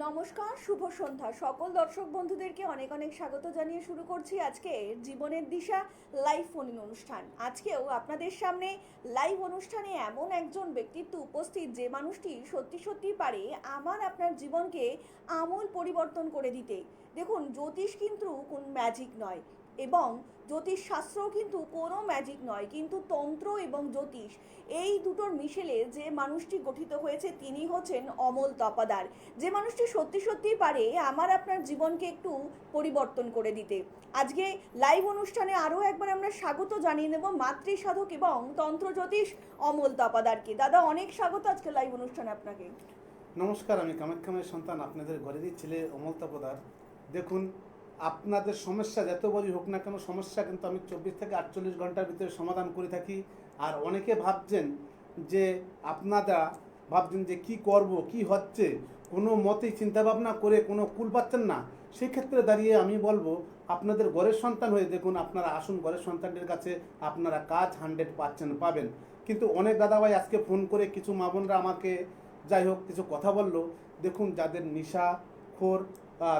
নমস্কার, শুভ সন্ধ্যা। সকল দর্শক বন্ধুদেরকে অনেক অনেক স্বাগত জানিয়ে শুরু করছি আজকে জীবনের দিশা লাইভ ফোন ইন অনুষ্ঠান। আজকেও আপনাদের সামনে লাইভ অনুষ্ঠানে এমন একজন ব্যক্তিত্ব উপস্থিত যে মানুষটি সত্যি সত্যি পারে আমার আপনার জীবনকে আমূল পরিবর্তন করে দিতে। দেখুন, জ্যোতিষ কিন্তু কোন ম্যাজিক নয় এবং জ্যোতিষ শাস্ত্রও কিন্তু কোনো ম্যাজিক নয়, কিন্তু তন্ত্র এবং জ্যোতিষ এই দুটোর মিশেলে যে মানুষটি গঠিত হয়েছে তিনি হচ্ছেন অমল তপাদার। যে মানুষটি সত্যি সত্যি পারে আমার আপনার জীবনকে একটু পরিবর্তন করে দিতে। আজকে লাইভ অনুষ্ঠানে আরও একবার আমরা স্বাগত জানিয়ে নেব মাতৃ সাধক এবং তন্ত্র জ্যোতিষ অমল তপাদারকে। দাদা, অনেক স্বাগত আজকে লাইভ অনুষ্ঠানে আপনাকে। নমস্কার, আমি কামাখ্যামের সন্তান, আপনাদের ঘরেরই ছেলে অমল তপদার। দেখুন, আপনাদের সমস্যা যত বড়ই হোক না কেন, সমস্যা কিন্তু আমি 24 থেকে 48 ঘন্টার ভিতরে সমাধান করে থাকি। আর অনেকে ভাবছেন যে কি করব, কি হচ্ছে, কোনো মতেই চিন্তাভাবনা করে কোনো কুল পাচ্ছেন না। সেই ক্ষেত্রে দাঁড়িয়ে আমি বলবো, আপনাদের ঘরের সন্তান হয়ে দেখুন, আপনারা আসুন ঘরের সন্তানদের কাছে, আপনারা কাজ 100% পাবেন। কিন্তু অনেক দাদাভাই আজকে ফোন করে কিছু মা বোনরা আমাকে যাই হোক কিছু কথা বললো। দেখুন, যাদের নেশাখোর,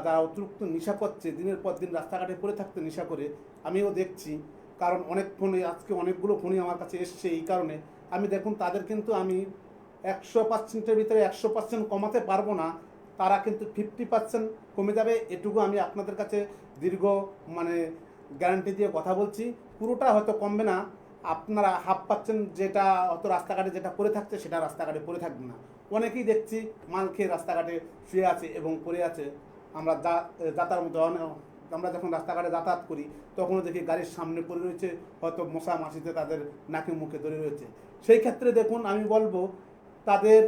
যারা অতিরিক্ত নেশা করছে, দিনের পর দিন রাস্তাঘাটে পড়ে থাকতে নেশা করে, আমিও দেখছি। কারণ অনেক ফোনে আজকে অনেকগুলো ফোনই আমার কাছে এসছে। এই কারণে আমি দেখুন, তাদের কিন্তু আমি 100%-এর ভিতরে 100% কমাতে পারবো না। তারা কিন্তু 50% কমে যাবে, এটুকু আমি আপনাদের কাছে দীর্ঘ গ্যারান্টি দিয়ে কথা বলছি। পুরোটা হয়তো কমবে না, আপনারা হাফ পাচ্ছেন, যেটা অত রাস্তাঘাটে যেটা পড়ে থাকছে সেটা রাস্তাঘাটে পড়ে থাকবে না। অনেকেই দেখছি মাল খেয়ে রাস্তাঘাটে শুয়ে আছে এবং পড়ে আছে। আমরা আমরা যখন রাস্তাঘাটে যাতায়াত করি তখনও দেখি গাড়ির সামনে পড়ে রয়েছে, হয়তো মশা মাছিতে তাদের নাকে মুখে ধরে রয়েছে। সেই ক্ষেত্রে দেখুন, আমি বলবো তাদের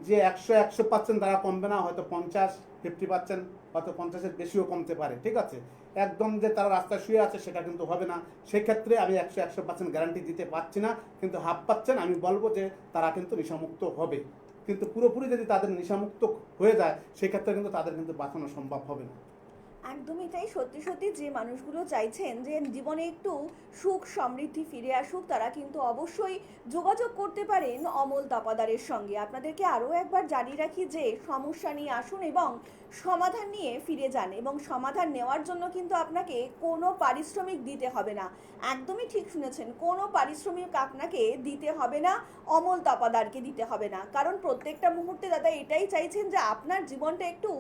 যে 100% তারা কমবে না, হয়তো 50% হয়তো 50-এর বেশিও কমতে পারে, ঠিক আছে। একদম যে তারা রাস্তায় শুয়ে আছে সেটা কিন্তু হবে না। সেই ক্ষেত্রে আমি 100% গ্যারান্টি দিতে পারছি না, কিন্তু হাফ পাচ্ছেন আমি বলবো যে তারা কিন্তু নেশামুক্ত হবে। কিন্তু পুরোপুরি যদি তাদের নেশামুক্ত হয়ে যায় সেক্ষেত্রে কিন্তু তাদের কিন্তু বাঁচানো সম্ভব হবে না। একদমই তাই। সত্যি সত্যি যে মানুষগুলো চাইছেন যে জীবনে একটু সুখ সমৃদ্ধি ফিরে আসুক, তারা কিন্তু অবশ্যই যোগাযোগ করতে পারেন অমল তাপাদারের সঙ্গে। আপনাদেরকে আরও একবার জানিয়ে রাখি যে সমস্যা নিয়ে আসুন এবং সমাধান নিয়ে ফিরে যান, এবং সমাধান নেওয়ার জন্য কিন্তু আপনাকে কোনো পারিশ্রমিক দিতে হবে না। একদমই ঠিক শুনেছেন, কোনো পারিশ্রমিক আপনাকে দিতে হবে না, অমল তাপাদারকে দিতে হবে না। কারণ প্রত্যেকটা মুহূর্তে দাদা এটাই চাইছেন যে আপনার জীবনটা একটু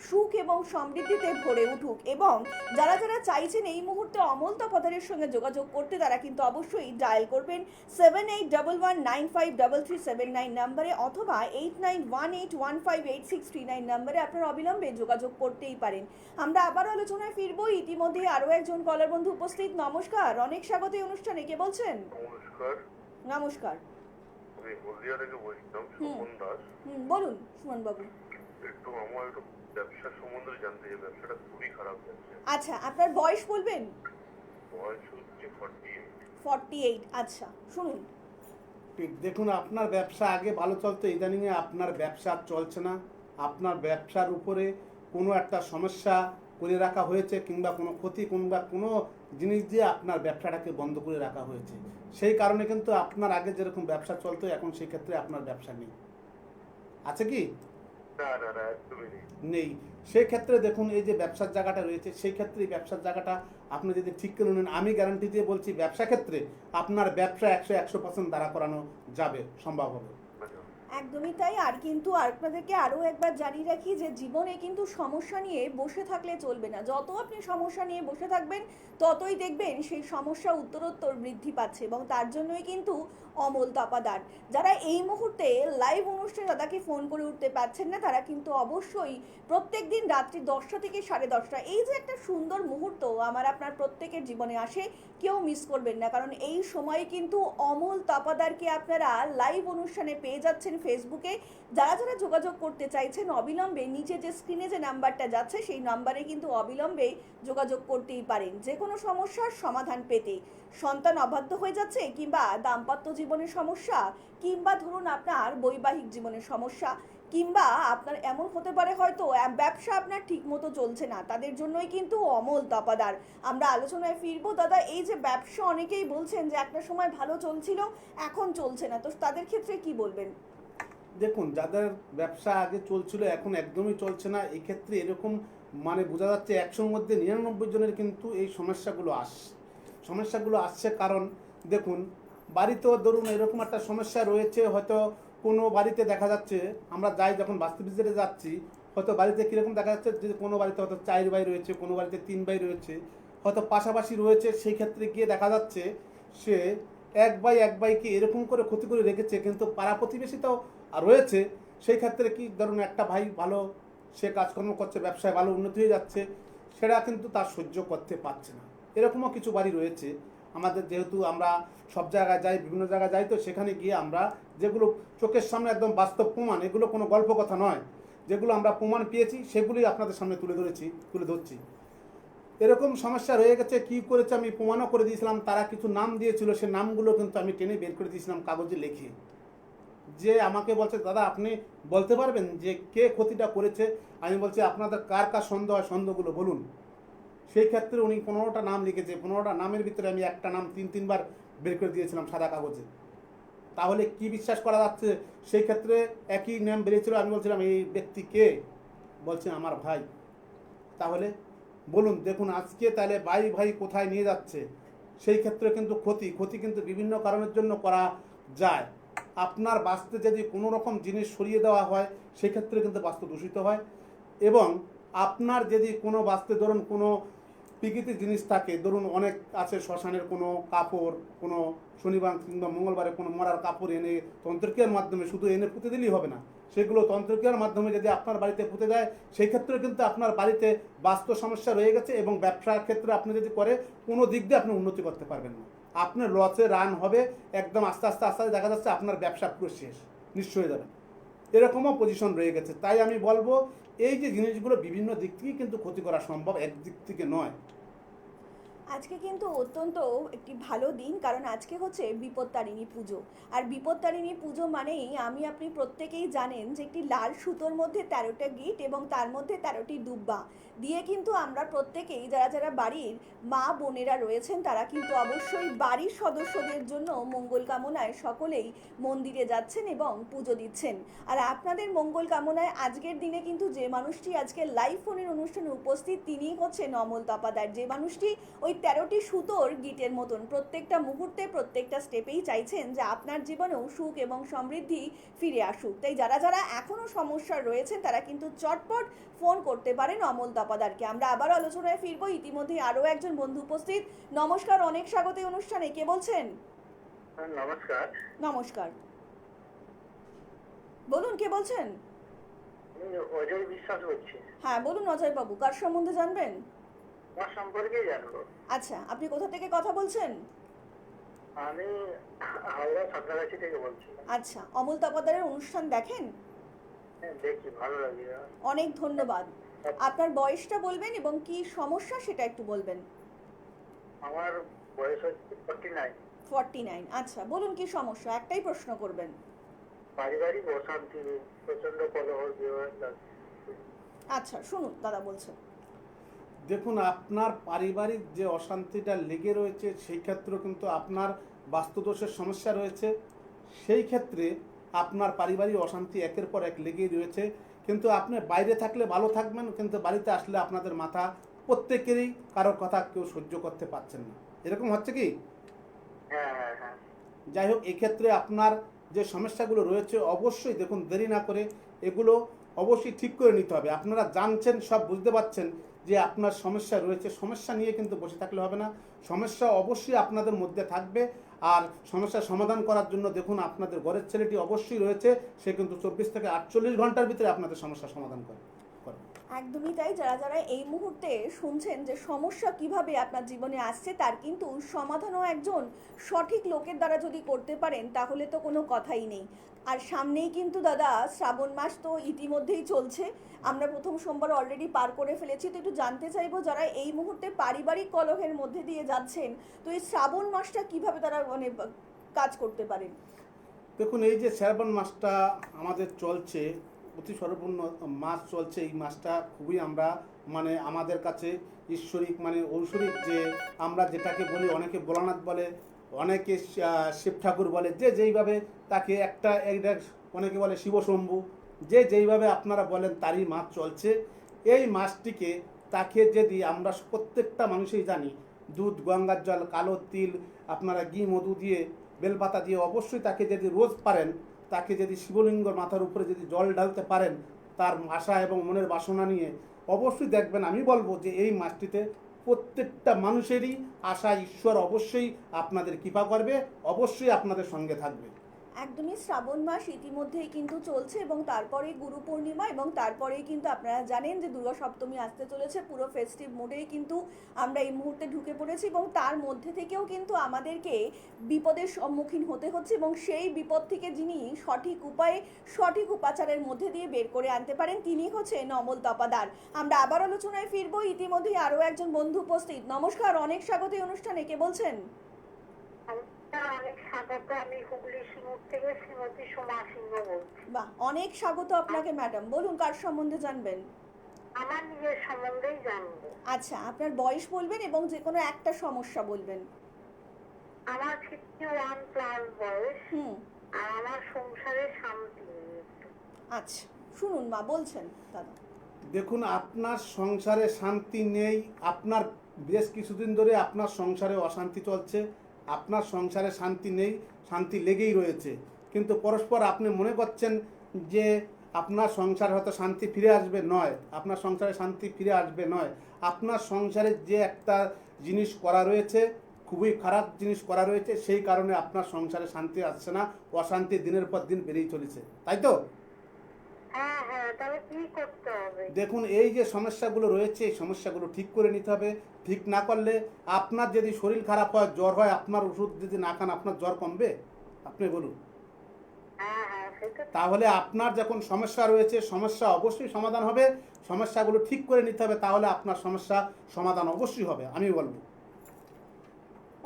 সুখ এবং সমৃদ্ধিতে ভরে উঠুক। এবং যারা যারা চাইছেন এই মুহূর্তে অমল তপাদারের সঙ্গে যোগাযোগ করতে, তারা কিন্তু অবশ্যই ডায়াল করবেন 7811953379 নম্বরে অথবা 8918158639 নম্বরে আপনার অবিলম্বে যোগাযোগ করতেই পারেন। আমরা আবার আলোচনায় ফিরবো। ইতিমধ্যে আরও একজন কলার বন্ধু উপস্থিত। নমস্কার, অনেক স্বাগত এই অনুষ্ঠানে। কে বলছেন? নমস্কার। নমস্কার। আমি হলদিয়া থেকে বলছিলাম, সুমন দাস। বলুন সুমন বাবু। আমার একটু ব্যবসা সম্বন্ধে জানতে চাই। ব্যবসাটা খুবই খারাপ যাচ্ছে। আচ্ছা, আপনার বয়স বলবেন? বয়স হচ্ছে 48। 48। আচ্ছা, শুনুন। ঠিক দেখুন, আপনার ব্যবসা আগে ভালো চলতো, ইদানিংয়ে আপনার ব্যবসা চলছে না। আপনার ব্যবসার উপরে কোনো একটা সমস্যা করে রাখা হয়েছে, কিংবা কোনো ক্ষতি, কিংবা কোনো জিনিস দিয়ে আপনার ব্যবসাটাকে বন্ধ করে রাখা হয়েছে। সেই কারণে কিন্তু আপনার আগে যেরকম ব্যবসা চলতো এখন সেই ক্ষেত্রে আপনার ব্যবসা নেই। আছে কি? না না না, একদমই নেই। নেই। সেই ক্ষেত্রে দেখুন, এই যে ব্যবসার জায়গাটা রয়েছে, সেই ক্ষেত্রে এই ব্যবসার জায়গাটা আপনি যদি ঠিক করে নেন, আমি গ্যারান্টি দিয়ে বলছি ব্যবসা ক্ষেত্রে আপনার ব্যবসা 100% দাঁড়া করানো যাবে, সম্ভব হবে। একদমই তাই। আর কিন্তু আপনাদেরকে আরও একবার জানিয়ে রাখি যে জীবনে কিন্তু সমস্যা নিয়ে বসে থাকলে চলবে না। যত আপনি সমস্যা নিয়ে বসে থাকবেন ততই দেখবেন সেই সমস্যা উত্তরোত্তর বৃদ্ধি পাচ্ছে, এবং তার জন্যই কিন্তু অমল তাপাদার। যারা এই মুহূর্তে লাইভ অনুষ্ঠানে দাদাকে ফোন করে উঠতে পারছেন না, তারা কিন্তু অবশ্যই প্রত্যেক দিন রাত্রি 10টা থেকে 10:30, এই যে একটা সুন্দর মুহূর্ত আমার আপনার প্রত্যেকের জীবনে আসে, কেউ মিস করবেন না। কারণ এই সময়ে কিন্তু অমল তাপাদারকে আপনারা লাইভ অনুষ্ঠানে পেয়ে যাচ্ছেন ফেসবুকে। যারা যারা যোগাযোগ করতে চাইছেন অবিলম্বে নিচে যে স্ক্রিনে যে নাম্বারটা যাচ্ছে সেই নাম্বারে কিন্তু অবিলম্বে যোগাযোগ করতেই পারেন যে কোনো সমস্যার সমাধান পেতে। সন্তান অবাধ্য হয়ে যাচ্ছে, কিংবা দাম্পত্য জীবনের সমস্যা, কিংবা ধরুন আপনার বৈবাহিক জীবনের সমস্যা, কিংবা আপনার এমন হতে পারে হয়তো ব্যবসা আপনার ঠিক মতো চলছে না, তাদের জন্যই কিন্তু অমল তাপাদার। আমরা আলোচনায় ফিরবো। দাদা, এই যে ব্যবসা অনেকেই বলছেন যে একটা সময় ভালো চলছিল, এখন চলছে না, তো তাদের ক্ষেত্রে কি বলবেন? দেখুন, যাদের ব্যবসা আগে চলছিল এখন একদমই চলছে না, এক্ষেত্রে এরকম মানে বোঝা যাচ্ছে 100-র মধ্যে 99 জনের কিন্তু এই সমস্যাগুলো আসছে কারণ দেখুন, বাড়িতেও ধরুন এরকম একটা সমস্যা রয়েছে, হয়তো কোনো বাড়িতে দেখা যাচ্ছে, আমরা যাই যখন বাস্তু ভিজিটে যাচ্ছি, হয়তো বাড়িতে কীরকম দেখা যাচ্ছে যে কোনো বাড়িতে হয়তো 4 ভাই রয়েছে, কোনো বাড়িতে 3 ভাই রয়েছে, হয়তো পাশাপাশি রয়েছে, সেই ক্ষেত্রে গিয়ে দেখা যাচ্ছে সে এক ভাইকে এরকম করে ক্ষতি করে রেখেছে, কিন্তু পাড়া প্রতিবেশীটাও রয়েছে, সেই ক্ষেত্রে কি ধরুন একটা ভাই ভালো, সে কাজকর্ম করছে, ব্যবসায় ভালো উন্নতি হয়ে যাচ্ছে, সেটা কিন্তু তার সহ্য করতে পারছে না। এরকমও কিছু বাড়ি রয়েছে আমাদের, যেহেতু আমরা সব জায়গায় যাই, বিভিন্ন জায়গায় যাই, তো সেখানে গিয়ে আমরা যেগুলো চোখের সামনে একদম বাস্তব প্রমাণ, এগুলো কোনো গল্প কথা নয়, যেগুলো আমরা প্রমাণ পেয়েছি সেগুলোই আপনাদের সামনে তুলে ধরছি। এরকম সমস্যা রয়ে গেছে, কি করেছে আমি প্রমাণও করে দিয়েছিলাম, তারা কিছু নাম দিয়েছিল, সে নামগুলো কিন্তু আমি টেনে বের করে দিয়েছিলাম কাগজে লিখে, যে আমাকে বলছে দাদা আপনি বলতে পারবেন যে কে ক্ষতিটা করেছে। আমি বলছি আপনাদের কার কার সন্দেহ হয় সন্দেহগুলো বলুন। সেই ক্ষেত্রে উনি 15টা নাম লিখেছে, 15টা নামের ভিতরে আমি একটা নাম 3-3বার বের করে দিয়েছিলাম সাদা কাগজে। তাহলে কি বিশ্বাস করা যাচ্ছে? সেই ক্ষেত্রে একই নাম বেরিয়েছিল, আমি বলছিলাম এই ব্যক্তি কে, বলছেন আমার ভাই। তাহলে বলুন, দেখুন আজকে তাহলে ভাই ভাই কোথায় নিয়ে যাচ্ছে। সেই ক্ষেত্রে কিন্তু ক্ষতি কিন্তু বিভিন্ন কারণের জন্য করা যায়। আপনার বাস্তুতে যদি কোনো রকম জিনিস সরিয়ে দেওয়া হয় সেক্ষেত্রে কিন্তু বাস্তু দূষিত হয়, এবং আপনার যদি কোনো বাস্তুতে ধরুন কোনো প্রকৃতির জিনিস থাকে, ধরুন অনেক আছে শ্মশানের কোনো কাপড়, কোনো শনিবার কিংবা মঙ্গলবারে কোনো মরার কাপড় এনে তন্ত্রক্রিয়ার মাধ্যমে শুধু এনে পুঁতে দিলেই হবে না, সেগুলো তন্ত্রক্রিয়ার মাধ্যমে যদি আপনার বাড়িতে পুঁতে দেয় সেই ক্ষেত্রে কিন্তু আপনার বাড়িতে বাস্তু সমস্যা রয়ে গেছে, এবং ব্যবসার ক্ষেত্রে আপনি যদি করে কোনো দিক দিয়ে আপনি উন্নতি করতে পারবেন না, আপনার লসে রান হবে একদম, আস্তে আস্তে দেখা যাচ্ছে আপনার ব্যবসা পুরো শেষ নিঃস্ব হয়ে যাবে। এরকমও পজিশন রয়ে গেছে। তাই আমি বলবো এই যে জিনিসগুলো বিভিন্ন দিক থেকেই কিন্তু ক্ষতি করা সম্ভব, একদিক থেকে নয়। আজকে কিন্তু অত্যন্ত একটি ভালো দিন, কারণ আজকে হচ্ছে বিপত্তারিণী পুজো। আর বিপত্তারিণী পুজো মানেই আমি আপনি প্রত্যেকেই জানেন যে একটি লাল সুতোর মধ্যে 13টা গিট এবং তার মধ্যে 13টি দুব্বা দিয়ে কিন্তু আমরা প্রত্যেকেই যারা যারা বাড়ির মা বোনেরা রয়েছেন তারা কিন্তু অবশ্যই বাড়ির সদস্যদের জন্য মঙ্গল কামনায় সকলেই মন্দিরে যাচ্ছেন এবং পুজো দিচ্ছেন। আর আপনাদের মঙ্গল কামনায় আজকের দিনে কিন্তু যে মানুষটি আজকে লাইভ ফোনের অনুষ্ঠানে উপস্থিত তিনিই হচ্ছেন অমল তপাদার, যে মানুষটি ওই 13টি সুতোর গিটের মতন প্রত্যেকটা মুহূর্তে প্রত্যেকটা স্টেপেই চাইছেন যে আপনার জীবনেও সুখ এবং সমৃদ্ধি ফিরে আসুক। তাই যারা যারা এখনও সমস্যা রয়েছেন তারা কিন্তু চটপট ফোন করতে পারেন অমল তপাদারকে। আমরা আবার আলোচনায় ফিরবো, ইতিমধ্যে আরও একজন বন্ধু উপস্থিত। নমস্কার, অনেক স্বাগত এই অনুষ্ঠানে। কে বলছেন? নমস্কার। নমস্কার, বলুন কে বলছেন? আমি অজয় বিশ্বাস বলছি। হ্যাঁ বলুন অজয় বাবু, কার সম্বন্ধে জানবেন? আমার সম্পর্কে জানবো। আচ্ছা, আপনি কোথা থেকে কথা বলছেন? আমি হাওড়া সাঁতরাগাছি থেকে বলছি। আচ্ছা, অমল তপাদারের অনুষ্ঠান দেখেন? হ্যাঁ দেখি, ভালো লাগে। অনেক ধন্যবাদ। আপনার বয়সটা বলবেন এবং কি সমস্যা সেটা একটু বলবেন। আমার বয়স হচ্ছে 49। 49। আচ্ছা বলুন কি সমস্যা, একটাই প্রশ্ন করবেন। পারিবারিক অশান্তি, প্রচন্ড কলহ বিবাদ। আচ্ছা শুনুন দাদা বলছেন। দেখুন, আপনার পারিবারিক যে অশান্তিটা লেগে রয়েছে সেই ক্ষেত্রেও কিন্তু আপনার বাস্তুদোষের সমস্যা রয়েছে, সেই ক্ষেত্রে আপনার পারিবারিক অশান্তি একের পর এক লেগেই রয়েছে। কিন্তু আপনি বাইরে থাকলে ভালো থাকবেন, কিন্তু বাড়িতে আসলে আপনাদের মাথা প্রত্যেকেরই কারোর কথা কেউ সহ্য করতে পারছেন না, এরকম হচ্ছে কি? হ্যাঁ হ্যাঁ হ্যাঁ। যাই হোক, এক্ষেত্রে আপনার যে সমস্যাগুলো রয়েছে অবশ্যই দেখুন, দেরি না করে এগুলো অবশ্যই ঠিক করে নিতে হবে। আপনারা জানছেন, সব বুঝতে পারছেন যে আপনার সমস্যা রয়েছে, সমস্যা নিয়ে কিন্তু বসে থাকলে হবে না, সমস্যা অবশ্যই আপনাদের মধ্যে থাকবে। আর সমস্যার সমাধান করার জন্য দেখুন আপনাদের ঘরের ছেলেটি অবশ্যই রয়েছে, সে কিন্তু 24 থেকে 48 ঘন্টার ভিতরে আপনাদের সমস্যার সমাধান করে। একদমই তাই। যারা যারা এই মুহূর্তে শুনছেন যে সমস্যা কিভাবে আপনার জীবনে আসছে তার কিন্তু সমাধানও একজন সঠিক লোকের দ্বারা যদি করতে পারেন তাহলে তো কোনো কথাই নেই। আর সামনেই কিন্তু দাদা শ্রাবণ মাস তো ইতিমধ্যেই চলছে, আমরা প্রথম সোমবার অলরেডি পার করে ফেলেছি। তো একটু জানতে চাইবো যারা এই মুহূর্তে পারিবারিক কলহের মধ্যে দিয়ে যাচ্ছেন, তো এই শ্রাবণ মাসটা কিভাবে তারা মানে কাজ করতে পারেন? দেখুন, এই যে শ্রাবণ মাসটা আমাদের চলছে, অতি সর্বপূর্ণ মাস চলছে, এই মাসটা খুবই আমরা মানে আমাদের কাছে ঈশ্বরিক মানে ঐশ্বরিক, যে আমরা যেটাকে বলি, অনেকে ভোলানাথ বলে, অনেকে শিব ঠাকুর বলে, যে যেইভাবে তাকে একটা অনেকে বলে শিবশম্ভু, যে যেইভাবে আপনারা বলেন তারই মাস চলছে। এই মাসটিকে তাকে যদি আমরা প্রত্যেকটা মানুষই জানি, দুধ, গঙ্গার জল, কালো তিল, আপনারা ঘি, মধু দিয়ে, বেলপাতা দিয়ে অবশ্যই তাকে যদি রোজ পারেন, তাকে যদি শিবলিঙ্গর মাথার উপরে যদি জল ঢালতে পারেন তার আশা এবং মনের বাসনা নিয়ে, অবশ্যই দেখবেন, আমি বলবো যে এই মাসটিতে প্রত্যেকটা মানুষেরই আশা ঈশ্বর অবশ্যই আপনাদের কৃপা করবে, অবশ্যই আপনাদের সঙ্গে থাকবে। একদমই শ্রাবণ মাস ইতিমধ্যেই কিন্তু চলছে এবং তারপরে গুরু পূর্ণিমা এবং তারপরেই কিন্তু আপনারা জানেন যে দুর্গা সপ্তমী আসতে চলেছে। পুরো ফেস্টিভ মোডেই কিন্তু আমরা এই মুহূর্তে ঢুকে পড়েছি এবং তার মধ্যে থেকেও কিন্তু আমাদেরকে বিপদের সম্মুখীন হতে হচ্ছে এবং সেই বিপদ থেকে যিনি সঠিক উপায়ে সঠিক উপাচারের মধ্যে দিয়ে বের করে আনতে পারেন তিনি হচ্ছেন অমল তপাদার। আমরা আবার আলোচনায় ফিরবো। ইতিমধ্যেই আরও একজন বন্ধু উপস্থিত। নমস্কার, অনেক স্বাগত এই অনুষ্ঠানে। কে বলছেন? অনেক স্বাগত। আমি হুগলি সিঙ্গুর থেকে শ্রীমতী সোমা সিংহ বলছি। বাহ, অনেক স্বাগত আপনাকে ম্যাডাম। বলুন কার সম্বন্ধে জানবেন? আমার নিজের সম্বন্ধেই জানবো। আচ্ছা, আপনার বয়স বলবেন এবং যে কোনো একটা সমস্যা বলবেন। আমার 51+ বয়স। আর আমার সংসারে শান্তি নেই একটু। আচ্ছা, শুনুন মা বলছেন দাদা। দেখুন, আপনার সংসারে শান্তি নেই, আপনার বেশ কিছুদিন ধরে আপনার সংসারে অশান্তি চলছে, আপনার সংসারে শান্তি নেই, শান্তি লেগেই রয়েছে, কিন্তু পরস্পর আপনি মনে করছেন যে আপনার সংসারে হয়তো শান্তি ফিরে আসবে, নয়, আপনার সংসারে শান্তি ফিরে আসবে নয়, আপনার সংসারে যে একটা জিনিস করা রয়েছে, খুবই খারাপ জিনিস করা রয়েছে, সেই কারণে আপনার সংসারে শান্তি আসছে না, অশান্তি দিনের পর দিন বেড়েই চলেছে, তাই তো? হ্যাঁ হ্যাঁ, তাহলে কি করতে হবে? দেখুন, এই যে সমস্যাগুলো রয়েছে এই সমস্যাগুলো ঠিক করে নিতে হবে। ঠিক না করলে আপনার যদি শরীর খারাপ হয়, জ্বর হয়, আপনার ওষুধ যদি না খান আপনার জ্বর কমবে? আপনি বলুন। হ্যাঁ হ্যাঁ, সেটা তাহলে আপনার যখন সমস্যা রয়েছে, সমস্যা অবশ্যই সমাধান হবে, সমস্যাগুলো ঠিক করে নিতে হবে, তাহলে আপনার সমস্যা সমাধান অবশ্যই হবে, আমি বলবো।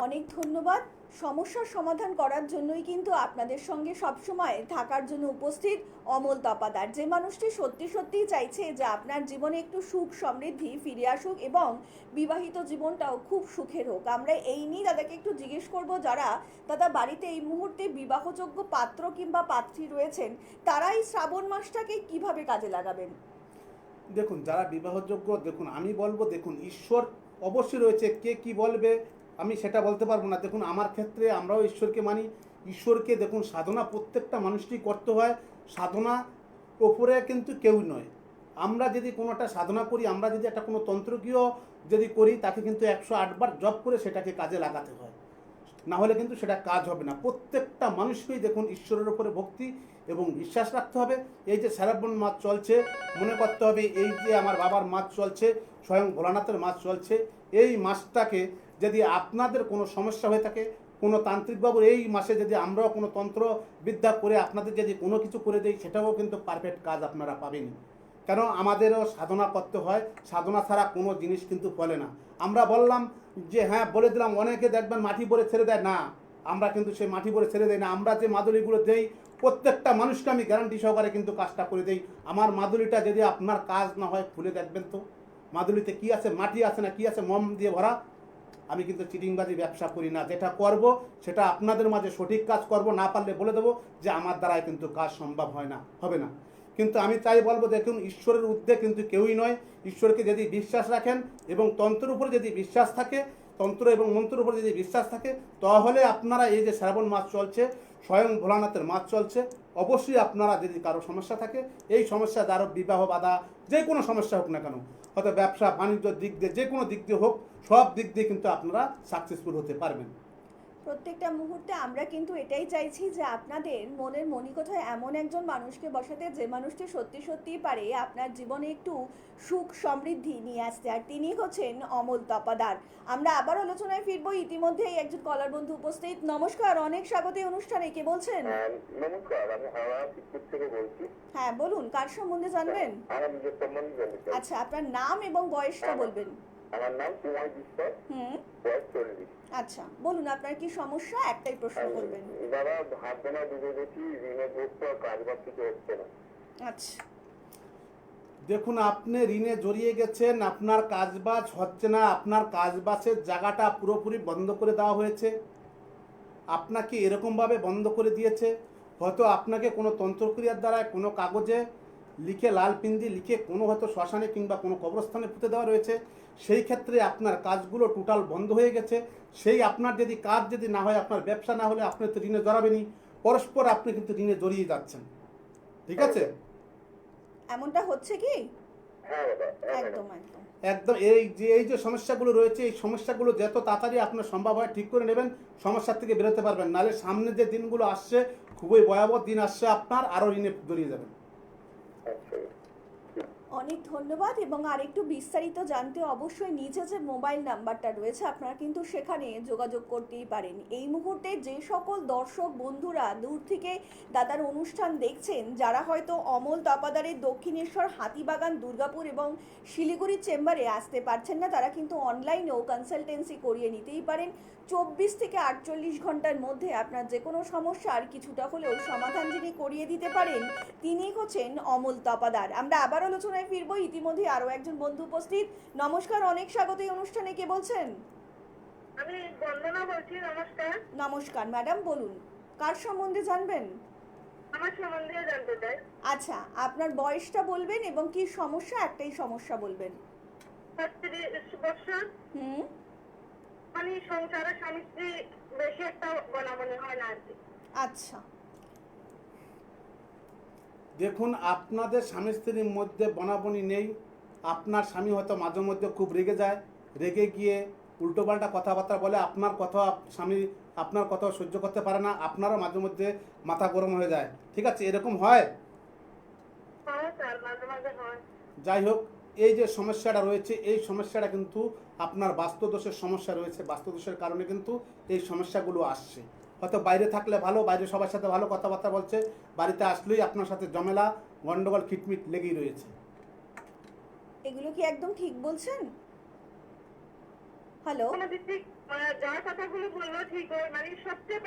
অনেক ধন্যবাদ। সমস্যার সমাধান করার জন্যই কিন্তু আপনাদের সঙ্গে সবসময় থাকার জন্য উপস্থিত অমল তপাদার, যে মানুষটি সত্যি সত্যিই চাইছে যে আপনার জীবনে একটু সুখ সমৃদ্ধি ফিরে আসুক এবং বিবাহিত জীবনটাও খুব সুখের হোক। আমরা এই নিয়ে দাদাকে একটু জিজ্ঞেস করব, যারা দাদা বাড়িতে এই মুহূর্তে বিবাহযোগ্য পাত্র কিংবা পাত্রী রয়েছেন তারা এই শ্রাবণ মাসটাকে কিভাবে কাজে লাগাবেন? দেখুন, যারা বিবাহযোগ্য, দেখুন আমি বলবো, দেখুন ঈশ্বর অবশ্যই রয়েছে, কে কি বলবে আমি সেটা বলতে পারবো না। দেখুন, আমার ক্ষেত্রে আমরাও ঈশ্বরকে মানি, ঈশ্বরকে দেখুন সাধনা প্রত্যেকটা মানুষকেই করতে হয়, সাধনা ওপরে কিন্তু কেউ নয়। আমরা যদি কোনোটা সাধনা করি, আমরা যদি একটা কোনো তন্ত্রকীয় যদি করি, তাকে কিন্তু 108 বার জপ করে সেটাকে কাজে লাগাতে হয়, না হলে কিন্তু সেটা কাজ হবে না। প্রত্যেকটা মানুষকেই দেখুন ঈশ্বরের উপরে ভক্তি এবং বিশ্বাস রাখতে হবে। এই যে শ্রাবণ মাস চলছে, মনে করতে হবে এই যে আমার বাবার মাস চলছে, স্বয়ং ভোলানাথের মাস চলছে, এই মাসটাকে যদি আপনাদের কোনো সমস্যা হয়ে থাকে, কোনো তান্ত্রিকবাবুর এই মাসে যদি আমরাও কোনো তন্ত্রবিদ্যা করে আপনাদের যদি কোনো কিছু করে দেই, সেটাও কিন্তু পারফেক্ট কাজ আপনারা পাবেন। কেন, আমাদেরও সাধনা করতে হয়, সাধনা ছাড়া কোনো জিনিস কিন্তু ফলে না। আমরা বললাম যে হ্যাঁ বলে দিলাম, অনেকে দেখবেন মাটি ভরে ছেড়ে দেয়, না, আমরা কিন্তু সেই মাটি ভরে ছেড়ে দেই না। আমরা যে মাদুলিগুলো দেই প্রত্যেকটা মানুষকে আমি গ্যারান্টি সহকারে কিন্তু কাজটা করে দেই। আমার মাদুলিটা যদি আপনার কাজ না হয়, খুলে দেখবেন তো মাদুলিতে কি আছে, মাটি আছে না কি আছে, মম দিয়ে ভরা। আমি কিন্তু চিটিংবাজি ব্যবসা করি না, যেটা করব সেটা আপনাদের মাঝে সঠিক কাজ করব, না পারলে বলে দেবো যে আমার দ্বারাই কিন্তু কাজ সম্ভব হয় না, হবে না। কিন্তু আমি তাই বলবো, দেখুন ঈশ্বরের ঊর্ধ্বে কিন্তু কেউই নয়। ঈশ্বরকে যদি বিশ্বাস রাখেন এবং তন্ত্রের উপরে যদি বিশ্বাস থাকে, তন্ত্র এবং মন্ত্রের উপরে যদি বিশ্বাস থাকে, তাহলে আপনারা এই যে শ্রাবণ মাস চলছে, স্বয়ং ভোলানাথের মাস চলছে, অবশ্যই আপনারা যদি কারো সমস্যা থাকে, এই সমস্যা যারা বিবাহ বাধা যে কোনো সমস্যা হোক না কেন, হয়তো ব্যবসা বাণিজ্যের দিক দিয়ে যে কোনো দিক দিয়ে হোক, সব দিক দিয়ে কিন্তু আপনারা সাকসেসফুল হতে পারবেন। প্রত্যেকটা মুহূর্তে আমরা কিন্তু এটাই চাইছি যে আপনাদের মনের মণিকোঠায় এমন একজন মানুষকে বসাতে, যে মানুষটি সত্যি সত্যিই পারে আপনার জীবনে একটু সুখ সমৃদ্ধি নিয়ে আসতে, আর তিনি হচ্ছেন অমল তপাদার। আমরা আবার আলোচনায় ফিরবো। ইতিমধ্যেই একজন কলার বন্ধু উপস্থিত। নমস্কার, অনেক স্বাগত এই অনুষ্ঠানে। কে বলছেন? নমস্কার, আমি হাওড়া শিবপুর থেকে বলছি। হ্যাঁ বলুন, কার সম্বন্ধে জানবেন? আমার নিজের সম্বন্ধে জানতে চাই। আচ্ছা, আপনার নাম এবং বয়সটা বলবেন। আমার নাম কুমার বিশ্বাস, হুম, বয়স 40। আচ্ছা বলুন আপনার কি সমস্যা, একটাই প্রশ্ন করবেন। দাদা, হাত বোনা ডুবে গেছি, ঋণে গ্রস্ত, কাজ বাজ কিছু হচ্ছে না। আচ্ছা, দেখুন, আপনি ঋণে জড়িয়ে গেছেন, আপনার কাজবাজ হচ্ছে না, আপনার কাজবাজের জায়গাটা পুরোপুরি বন্ধ করে দেওয়া হয়েছে। আপনাকে এরকমভাবে বন্ধ করে দিয়েছে, হয়তো আপনাকে কোনো তন্ত্রক্রিয়ার দ্বারা কোনো কাগজে লিখে লাল পিন্দি লিখে কোনো হয়তো শ্মশানে কিংবা কোনো কবরস্থানে পুঁতে দেওয়া রয়েছে, সেই ক্ষেত্রে আপনার কাজগুলো টোটাল বন্ধ হয়ে গেছে। সেই আপনার যদি কাজ যদি না হয়, আপনার ব্যবসা না হলে আপনি তো ঋণে জড়াবেনই, পরস্পর আপনি কিন্তু ঋণে জড়িয়ে যাচ্ছেন। ঠিক আছে? এমনটা হচ্ছে কি? হ্যাঁ দাদা, হ্যাঁ ম্যাডাম। একদম একদম। একদম এই যে সমস্যাগুলো রয়েছে, এই সমস্যাগুলো যত তাড়াতাড়ি আপনার সম্ভব হয় ঠিক করে নেবেন, সমস্যার থেকে বেরোতে পারবেন। নাহলে সামনে যে দিনগুলো আসছে, খুবই ভয়াবহ দিন আসছে, আপনার আরও ঋণে জড়িয়ে যাবেন। আচ্ছা। অনেক ধন্যবাদ। এবং আরেকটু বিস্তারিত জানতে অবশ্যই নিচে যে মোবাইল নাম্বারটা রয়েছে আপনারা কিন্তু সেখানে যোগাযোগ করতেই পারেন। এই মুহূর্তে যে সকল দর্শক বন্ধুরা দূর থেকে দাদার অনুষ্ঠান দেখছেন, যারা হয়তো অমল তপাদারের দক্ষিণেশ্বর, হাতিবাগান, দুর্গাপুর এবং শিলিগুড়ির চেম্বারে আসতে পারছেন না, তারা কিন্তু অনলাইনেও কনসালটেন্সি করিয়ে নিতেই পারেন। 24 থেকে 48 ঘন্টার মধ্যে আপনার যে কোনো সমস্যার কিছুটা হলেও সমাধান যিনি করিয়ে দিতে পারেন, তিনি হচ্ছেন অমল তপাদার। আমরা আবার আলোচনায় ফিরবো। ইতিমধ্যে আরও একজন বন্ধু উপস্থিত। নমস্কার, অনেক স্বাগত এই অনুষ্ঠানে। কে বলছেন? আমি বন্দনা বলছি। নমস্কার। নমস্কার ম্যাডাম, বলুন কার সম্বন্ধে জানবেন? আমার সম্বন্ধে জানতে চাই। আচ্ছা, আপনার বয়সটা বলবেন এবং কি সমস্যা, একটাই সমস্যা বলবেন। 30 বছর। হুম, মানে সংসারে স্বামী স্ত্রী বেশি একটা বনাবনি হয় না আর কি। আচ্ছা। দেখুন, আপনাদের স্বামী স্ত্রীর মধ্যে বনাবনি নেই। আপনার স্বামী হয়তো মাঝে মধ্যে খুব রেগে যায়, রেগে গিয়ে উল্টোপাল্টা কথাবার্তা বলে, আপনার কথা স্বামী আপনার কথা সহ্য করতে পারে না, আপনারও মাঝে মধ্যে মাথা গরম হয়ে যায়। ঠিক আছে? এরকম হয়। হয় স্যার, মাঝে মাঝে হয়। যাই হোক, এই যে সমস্যাটা রয়েছে, এই সমস্যাটা কিন্তু আপনার বাস্তুদোষের সমস্যা রয়েছে। বাস্তুদোষের কারণে কিন্তু এই সমস্যাগুলো আসছে। হয়তো বাইরে থাকলে ভালো, বাইরে সবার সাথে ভালো কথাবার্তা বলছে, বাড়িতে আসলেই আপনার সাথে ঝামেলা, গন্ডগোল, খিটমিট লেগেই রয়েছে। এগুলো কি একদম ঠিক বলছেন? হ্যালো? কোনো দিক থেকে যার কথাগুলো বললো ঠিক হয়, মানে সবচেয়ে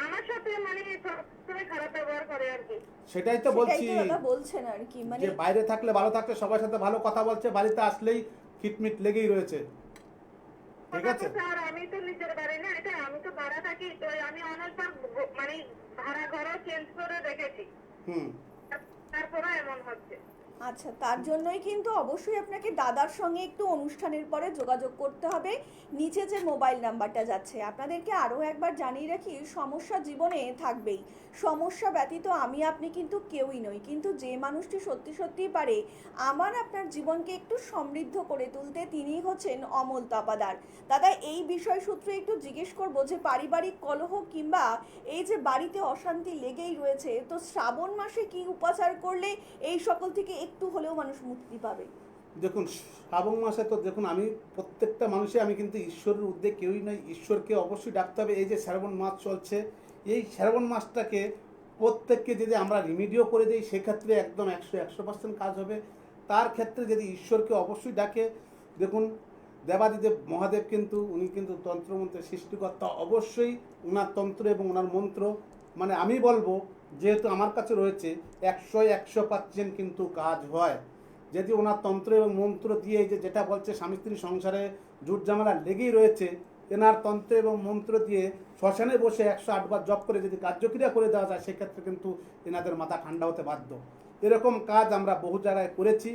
আমার সাথে মানে সবসময় খারাপ ব্যবহার করে আর কি। সেটাই তো সেটাই বলছি, তো দাদা বলছেন আর কি, মানে যে বাইরে থাকলে ভালো থাকলে সবার সাথে ভালো কথা বলছে, বাড়িতে আসলেই খিটমিট লেগেই রয়েছে। ঠিক আছে? স্যার আমি তো নিজের বাড়ি না, এটা আমি তো ভাড়া থাকি, তো আমি অনেকবার মানে ভাড়া ঘরও চেঞ্জ করে রেখেছি, হুম। তারপরে এমন হচ্ছে। আচ্ছা, তার জন্যই কিন্তু অবশ্যই আপনাকে দাদার সঙ্গে একটু অনুষ্ঠানের পরে যোগাযোগ করতে হবে। নিচে যে মোবাইল নাম্বারটা যাচ্ছে, আপনাদেরকে আরও একবার জানিয়ে রাখি, সমস্যা জীবনে থাকবেই। সমস্যা ব্যতীত আমি আপনি কিন্তু কেউই নই, কিন্তু যে মানুষটি সত্যি সত্যিই পারে আমার আপনার জীবনকে একটু সমৃদ্ধ করে তুলতে, তিনিই হচ্ছেন অমল তপাদার। দাদা, এই বিষয় সূত্রে একটু জিজ্ঞেস করবো যে পারিবারিক কলহ কিংবা এই যে বাড়িতে অশান্তি লেগেই রয়েছে, তো শ্রাবণ মাসে কি উপাচার করলে এই সকল থেকে একটু হলেও মানুষ মুক্তি পাবে? দেখুন, শ্রাবণ মাসে তো দেখুন, আমি প্রত্যেকটা মানুষে, আমি কিন্তু ঈশ্বরের উদ্যোগে কেউই নয়, ঈশ্বরকে অবশ্যই ডাকতে হবে। এই যে শ্রাবণ মাস চলছে, এই শ্রাবণ মাসটাকে প্রত্যেককে যদি আমরা রিমিডিও করে দিই, সেক্ষেত্রে একদম 100% কাজ হবে। তার ক্ষেত্রে যদি ঈশ্বরকে অবশ্যই ডাকে, দেখুন দেবাদিদেব মহাদেব কিন্তু উনি কিন্তু তন্ত্রমন্ত্রের সৃষ্টিকর্তা, অবশ্যই ওনার তন্ত্র এবং ওনার মন্ত্র, মানে আমি বলবো যেহেতু আমার কাছে রয়েছে, 100% কিন্তু কাজ হয়। যদি ওনার তন্ত্র এবং মন্ত্র দিয়ে, এই যে যেটা বলছে স্বামী স্ত্রী সংসারে জুট ঝামেলা লেগেই রয়েছে, এনার তন্ত্র এবং মন্ত্র দিয়ে শ্মশানে বসে 108 বার জপ করে যদি কার্যক্রিয়া করে দেওয়া যায়, সেক্ষেত্রে কিন্তু এনাদের মাথা ঠান্ডা হতে বাধ্য। এরকম কাজ আমরা বহু জায়গায় করেছি।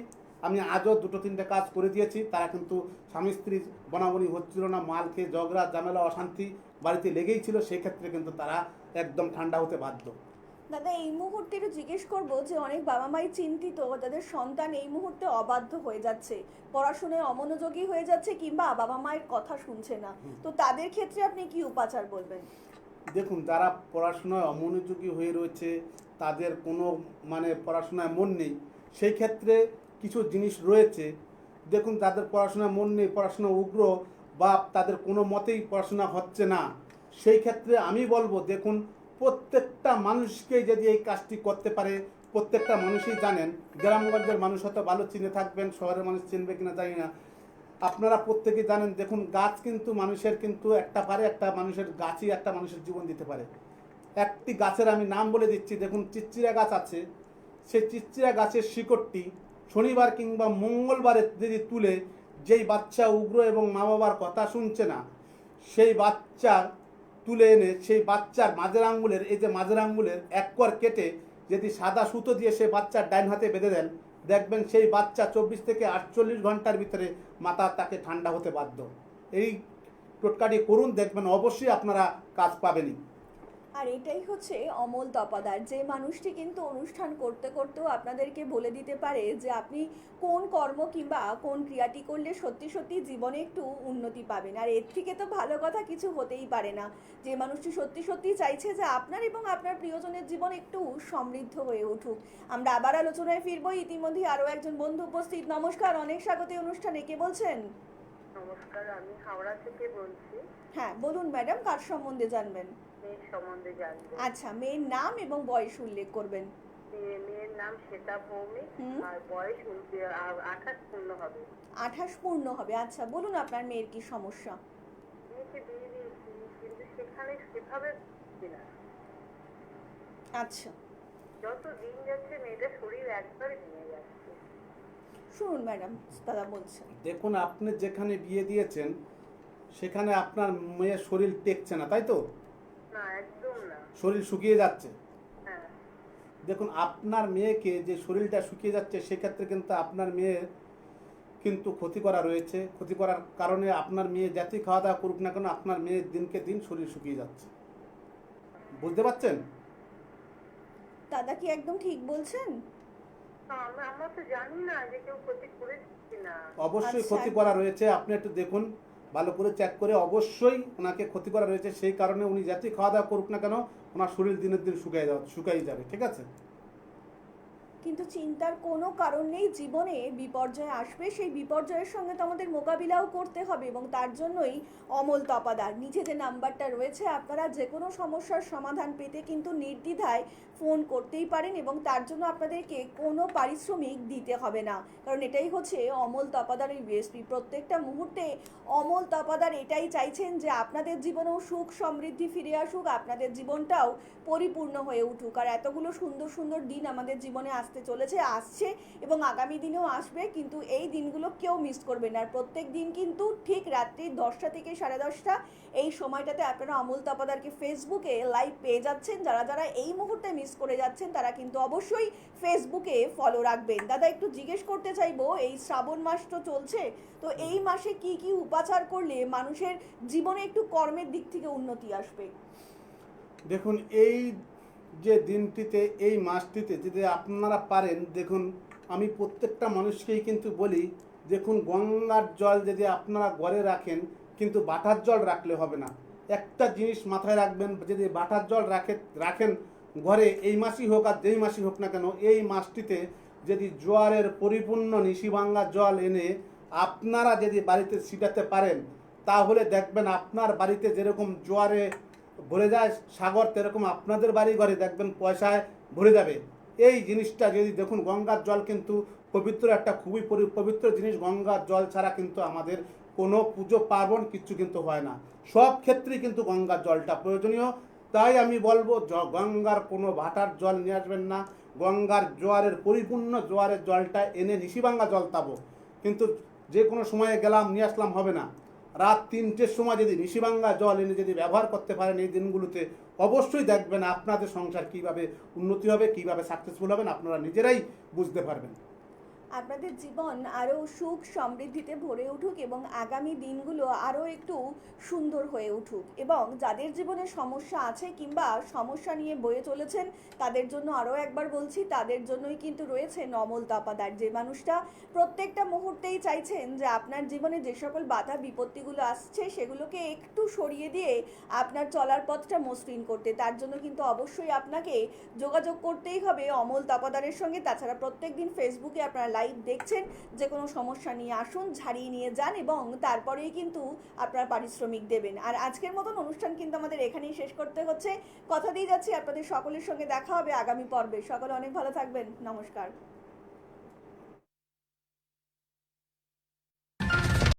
আমি আজও 2-3টে কাজ করে দিয়েছি, তারা কিন্তু স্বামী স্ত্রী বনাবনি হচ্ছিল না, মাল খেয়ে ঝগড়া ঝামেলা অশান্তি বাড়িতে লেগেই ছিল, সেক্ষেত্রে কিন্তু তারা একদম ঠান্ডা হতে বাধ্য। দাদা, এই মুহূর্তে একটু জিজ্ঞেস করবো যে অনেক বাবা মাই চিন্তিত, তাদের সন্তান এই মুহূর্তে অবাধ্য হয়ে যাচ্ছে, পড়াশোনায় অমনোযোগী হয়ে যাচ্ছে কিংবা বাবা মায়ের কথা শুনছে না, তো তাদের ক্ষেত্রে আপনি কি উপাচার বলবেন? দেখুন, যারা পড়াশোনায় অমনোযোগী হয়ে রয়েছে, তাদের কোনো মানে পড়াশোনায় মন নেই, সেই ক্ষেত্রে কিছু জিনিস রয়েছে। দেখুন, তাদের পড়াশোনায় মন নেই, পড়াশোনা উগ্র, বা তাদের কোনো মতেই পড়াশোনা হচ্ছে না, সেই ক্ষেত্রে আমি বলবো, দেখুন প্রত্যেকটা মানুষকেই যদি এই কাজটি করতে পারে, প্রত্যেকটা মানুষই জানেন, গ্রামগঞ্জের মানুষ হয়তো ভালো চিনে থাকবেন, শহরের মানুষ চিনবে কিনা জানি না, আপনারা প্রত্যেকেই জানেন। দেখুন, গাছ কিন্তু মানুষের কিন্তু একটা পারে, একটা মানুষের গাছই একটা মানুষের জীবন দিতে পারে। একটি গাছের আমি নাম বলে দিচ্ছি, দেখুন চিচিরা গাছ আছে, সেই চিচিরা গাছের শিকড়টি শনিবার কিংবা মঙ্গলবারে যদি তুলে, যেই বাচ্চা উগ্র এবং মা বাবার কথা শুনছে না, সেই বাচ্চার তুলে এনে সেই বাচ্চার মাঝের আঙ্গুলের এই যে মাঝের আঙ্গুলের এক কর কেটে যদি সাদা সুতো দিয়ে সেই বাচ্চার ডাইন হাতে বেঁধে দেন, দেখবেন সেই বাচ্চা 24 থেকে 48 ঘন্টার ভিতরে মাথা তাকে ঠান্ডা হতে বাধ্য। এই টোটকাটি করুন, দেখবেন অবশ্যই আপনারা কাজ পাবেনই। আর এটাই হচ্ছে অমল তপাদার, যে মানুষটি কিন্তু অনুষ্ঠান করতে করতেও আপনাদেরকে বলে দিতে পারে যে আপনি কোন কর্ম কিংবা কোন ক্রিয়াটি করলে সত্যি সত্যি জীবনে একটু উন্নতি পাবেন। আর এর থেকে তো ভালো কথা কিছু হতেই পারে না, যে মানুষটি সত্যি সত্যি চাইছে যে আপনার এবং আপনার প্রিয়জনের জীবন একটু সমৃদ্ধ হয়ে উঠুক। আমরা আবার আলোচনায় ফিরবো, ইতিমধ্যে আরও একজন বন্ধু উপস্থিত। নমস্কার, অনেক স্বাগত এই অনুষ্ঠানে। কে বলছেন? নমস্কার, আমি হাওড়া থেকে বলছি। হ্যাঁ বলুন ম্যাডাম, কার সম্বন্ধে জানবেন? মেয়ের সম্বন্ধে জানবো। আচ্ছা, মেয়ের নাম এবং বয়স উল্লেখ করবেন। মেয়ের নাম শ্বেতা ভৌমিক, হুম। আর বয়স 28 পূর্ণ হবে। 28 পূর্ণ হবে। আচ্ছা বলুন আপনার মেয়ের কি সমস্যা? মেয়েকে বিয়ে দিয়েছি, কিন্তু সেখানে সেভাবে হচ্ছে না। আচ্ছা যত দিন যাচ্ছে মেয়েটার শরীর একবারে ভেঙে যাচ্ছে। শুনুন ম্যাডাম, দাদা বলছেন। দেখুন, আপনি যেখানে বিয়ে দিয়েছেন সেখানে আপনার মেয়ের শরীর টেকছে না, তাই তো? না, একদম না। শরীর শুকিয়ে যাচ্ছে। হ্যাঁ। দেখুন, আপনার মেয়েকে যে শরীরটা শুকিয়ে যাচ্ছে সেক্ষেত্রে কিন্তু আপনার মেয়ের কিন্তু ক্ষতি করা রয়েছে। ক্ষতি করার কারণে আপনার মেয়ে যতই খাওয়া দাওয়া করুক না কেন, আপনার মেয়ের দিনকে দিন শরীর শুকিয়ে যাচ্ছে। বুঝতে পারছেন? দাদা কি একদম ঠিক বলছেন? আমরা তো জানি না যে কেউ ক্ষতি করেছে না। অবশ্যই আচ্ছা। ক্ষতি করা রয়েছে। আপনি একটু দেখুন, ভালো করে চেক করে, অবশ্যই ওনাকে ক্ষতি করা রয়েছে। সেই কারণে উনি যতই খাওয়া দাওয়া করুক না কেন, ওনার শরীর দিনের দিন শুকাই যাবে। ঠিক আছে? কিন্তু চিন্তার কোনো কারণ নেই, জীবনে বিপর্যয় আসবে, সেই বিপর্যয়ের সঙ্গে তো আমাদের মোকাবিলাও করতে হবে, এবং তার জন্যই অমল তপাদার। নিচে যে নাম্বারটা রয়েছে, আপনারা যে কোনো সমস্যার সমাধান পেতে কিন্তু নির্দ্বিধায় ফোন করতেই পারেন, এবং তার জন্য আপনাদেরকে কোনো পারিশ্রমিক দিতে হবে না, কারণ এটাই হচ্ছে অমল তপাদারের ইউএসপি। প্রত্যেকটা মুহূর্তে অমল তপাদার এটাই চাইছেন যে আপনাদের জীবনেও সুখ সমৃদ্ধি ফিরে আসুক, আপনাদের জীবনটাও পরিপূর্ণ হয়ে উঠুক। আর এতগুলো সুন্দর সুন্দর দিন আমাদের জীবনে আসতে চলেছে, আসছে এবং আগামী দিনেও আসবে, কিন্তু এই দিনগুলো কেউ মিস করবে না। আর প্রত্যেক দিন কিন্তু ঠিক রাত্রি 10টা থেকে 10:30 এই সময়টাতে আপনারা অমল তপাদারকে ফেসবুকে লাইভ পেয়ে যাচ্ছেন। যারা যারা এই মুহূর্তে মিস করে যাচ্ছেন তারা কিন্তু অবশ্যই ফেসবুকে ফলো রাখবেন। দাদা একটু জিজ্ঞেস করতে চাইবো, এই শ্রাবণ মাস তো চলছে, তো এই মাসে কি কি উপাচার করলে মানুষের জীবনে একটু কর্মের দিক থেকে উন্নতি আসবে? দেখুন, এই যে দিনটিতে, এই মাসটিতে যদি আপনারা পারেন, দেখুন আমি প্রত্যেকটা মানুষকেই কিন্তু বলি, দেখুন গঙ্গার জল যদি আপনারা ঘরে রাখেন, কিন্তু বাটার জল রাখলে হবে না। একটা জিনিস মাথায় রাখবেন, যদি বাটার জল রাখেন ঘরে, এই মাসই হোক আর যেই মাসই হোক না কেন, এই মাসটিতে যদি জোয়ারের পরিপূর্ণ নিশিভাঙ্গা জল এনে আপনারা যদি বাড়িতে ছিটাতে পারেন, তাহলে দেখবেন আপনার বাড়িতে যেরকম জোয়ারে ভরে যায় সাগর, তেরকম আপনাদের বাড়ি ঘরে দেখবেন পয়সায় ভরে যাবে। এই জিনিসটা যদি দেখুন, গঙ্গার জল কিন্তু পবিত্র, একটা খুবই পবিত্র জিনিস। গঙ্গার জল ছাড়া কিন্তু আমাদের কোনো পুজো পার্বণ কিচ্ছু কিন্তু হয় না। সব ক্ষেত্রেই কিন্তু গঙ্গার জলটা প্রয়োজনীয়। তাই আমি বলবো, গঙ্গার কোনো ভাটার জল নিয়ে আসবেন না, গঙ্গার জোয়ারের পরিপূর্ণ জোয়ারের জলটা এনে নিশিভাঙ্গা জল তাবো। কিন্তু যে কোনো সময়ে গেলাম নিয়ে আসলাম হবে না। রাত 3টের সময় যদি নিশিভাঙ্গা জল এনে যদি ব্যবহার করতে পারেন এই দিনগুলোতে, অবশ্যই দেখবেন আপনাদের সংসার কিভাবে উন্নতি হবে, কিভাবে সাকসেসফুল হবেন, আপনারা নিজেরাই বুঝতে পারবেন। আপনাদের জীবন আরও সুখ সমৃদ্ধিতে ভরে উঠুক এবং আগামী দিনগুলো আরও একটু সুন্দর হয়ে উঠুক, এবং যাদের জীবনে সমস্যা আছে কিংবা সমস্যা নিয়ে বয়ে চলেছেন তাদের জন্য আরও একবার বলছি, তাদের জন্যই কিন্তু রয়েছে অমল তপাদার, যে মানুষটা প্রত্যেকটা মুহূর্তেই চাইছেন যে আপনার জীবনে যে সকল বাধা বিপত্তিগুলো আসছে সেগুলোকে একটু সরিয়ে দিয়ে আপনার চলার পথটা মসৃণ করতে। তার জন্য কিন্তু অবশ্যই আপনাকে যোগাযোগ করতেই হবে অমল তপাদারের সঙ্গে। তাছাড়া প্রত্যেক দিন ফেসবুকে আপনারা লাইভ দেখছেন, যে কোনো সমস্যা নিয়ে আসুন, ঝাড়িয়ে নিয়ে যান, এবং তারপরেই কিন্তু আপনারা পারিশ্রমিক দেবেন। আর আজকের মতন অনুষ্ঠান কিন্তু আমাদের এখানেই শেষ করতে হচ্ছে। কথা দিয়ে যাচ্ছি আপনাদের সকলের সঙ্গে দেখা হবে আগামী পর্বে। সকলে অনেক ভালো থাকবেন। নমস্কার।